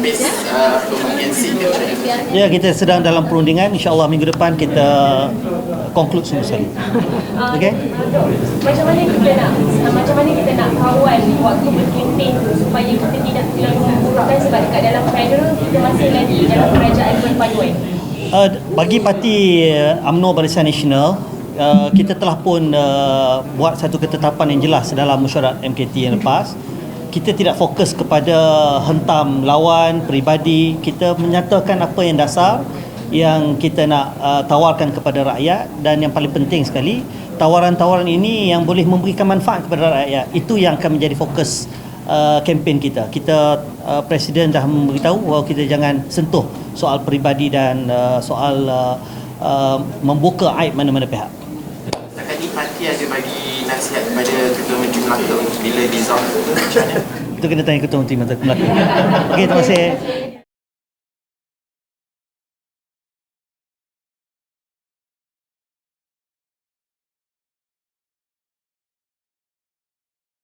habis PNC ke macam mana? Ya, kita sedang dalam perundingan. InsyaAllah minggu depan kita conclude semua sekali. Okey? Macam mana kita nak kawal waktu berkempen tu supaya kita tidak terlalu memburukkan, sebab dekat dalam federal kita masih lagi dalam kerajaan berpaduan. Bagi parti UMNO Barisan Nasional, kita telah pun buat satu ketetapan yang jelas dalam mesyuarat MKT yang lepas. Kita tidak fokus kepada hentam lawan peribadi. Kita menyatakan apa yang dasar yang kita nak tawarkan kepada rakyat, dan yang paling penting sekali, tawaran-tawaran ini yang boleh memberikan manfaat kepada rakyat. Itu yang akan menjadi fokus kempen kita. Presiden dah memberitahu bahawa kita jangan sentuh soal peribadi dan soal membuka aib mana-mana pihak. Tadi parti ada bagi nasihat kepada Ketua Menteri Melaka bila dissolve tu macam mana? Itu kena tanya Ketua Menteri Melaka. Okey, terima kasih.